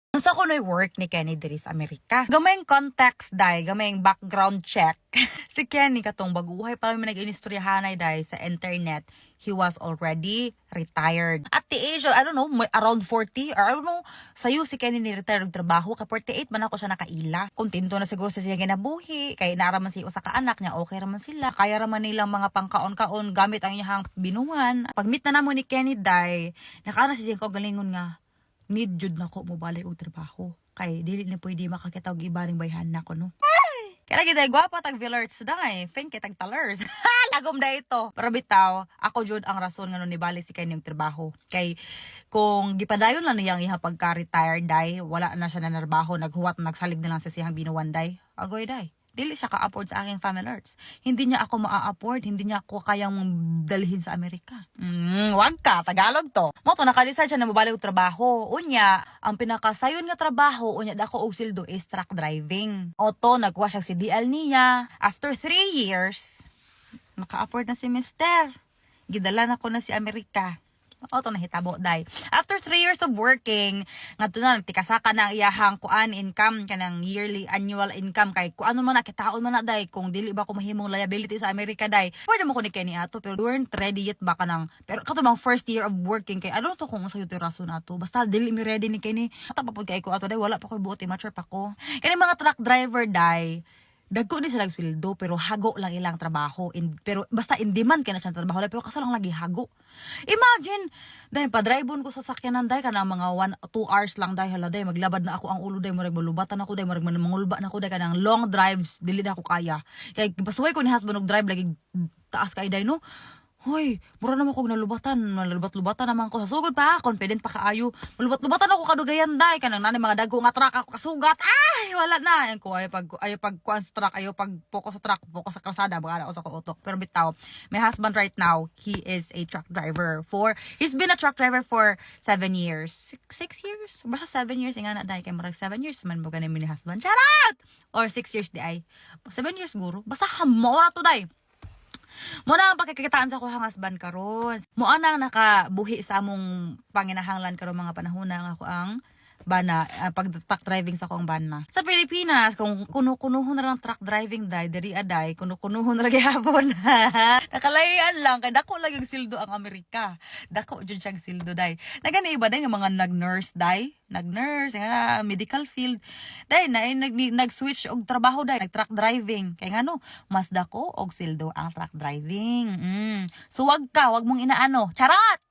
Unsa kunoy work ni Kenny diri sa Amerika? Gamayng context day, gamayng background check. Si Kenny katong baguhay pa man nag-inistoryahanay day sa internet. He was already retired. At the age of, I don't know, around 40 or I don't know, sayo si Kenny ni retired og trabaho kay 48 man ako siya nakaila. Kontento na siguro sa siya ginabuhi kay naraman si usa ka anak niya, okay raman sila. Kaya raman nilang mga pangkaon-kaon gamit ang iyang binuhan. Pag-meet na namo ni Kenny day, nakaana si siya ko galingon nga need jud nako mo balik og trabaho kay dili na pwede makakita og ibaring bayhan nako no. Kaya lagi dahil gwapa tag Villards na eh. Fin kay tag talers. Lagom na ito. Pero bitaw, ako jud ang rason nga nun nibalik si kanyang trabaho. Kay kung gipadayon lang niyang iha pagka-retired day, wala na siya na narbaho, naghuwat, nagsalig na lang sa siyang binuwan day. Agoy day. Dili siya ka-afford sa aking family arts. Hindi niya ako ma-afford, hindi niya ako kayang dalhin sa Amerika. Wag ka, Tagalog to. Mo to naka-decide siya na mabalik og trabaho. Unya, ang pinakasayon nga trabaho unya dako og sildo is truck driving. Oto nagkuha siya si DL niya. After 3 years, naka-afford na si Mister. Gidala na ko na si Amerika. Oto nahitabo day. After 3 years of working, ngadto na nagtikasaka na iyahang kuan income kanang yearly annual income kay kuano man na kitaon man na day kung dili ba ko mahimong liability sa Amerika day. Pwede mo ko ni Kenny ato pero we weren't ready yet ba kanang pero kato bang first year of working kay I don't know kung sa yung rason nato. Basta dili mi ready ni Kenny. Ata pa pud kay ko ato day wala pa ko buot mature pa ko. Kani mga truck driver day dagko ni sila sweldo pero hago lang ilang trabaho pero basta in demand kay na siyang trabaho pero kaso lang lagi hago. Imagine dahil pa-driveon ko sa sakyanan dahil kana mga 1-2 hours lang dahil hala dahil maglabad na ako ang ulo dahil marag malubatan ako dahil marag mangulba na ako dahil kanang long drives dili na ako kaya kay pasuway ko ni husband og drive lagi taas kay dahil no. Hoy, mura naman kong nalubat-lubatan naman ko sa sugod pa, confident pa kaayo. Malubat-lubatan ako kadugayan day kanang nanay mga dago nga truck ako kasugat. Ay, wala na. Ayan ko ayo pag kuan sa truck, ayo pag focus sa truck, focus sa kalsada, baga ako sa utok. Pero bitaw, my husband right now, he is a truck driver he's been a truck driver for 7 years. 6 years? Basta 7 years nga na day kay murag 7 years man mo ganin ni husband. Shout out! Or 6 years di ay. 7 years guro. Basta hamo na to day. Mo na ang pagkikitaan sa kuhang husband karon. Mo anang nakabuhi sa among panginahanglan karon mga panahon na ako ang bana pag-truck driving sa akong bana. Sa Pilipinas kung kuno-kunuhon na lang truck driving day diri aday kuno-kunuhon ra gyapon. Nakalayan lang kay dako lang yung sildo ang Amerika. Dako jud siyang sildo day. Nagani iba day nga mga nag-nurse day, nag-nurse nga medical field. Day nag-switch og trabaho day, nag-truck driving. Kay ngano mas dako og sildo ang truck driving. So wag mong inaano. Charot.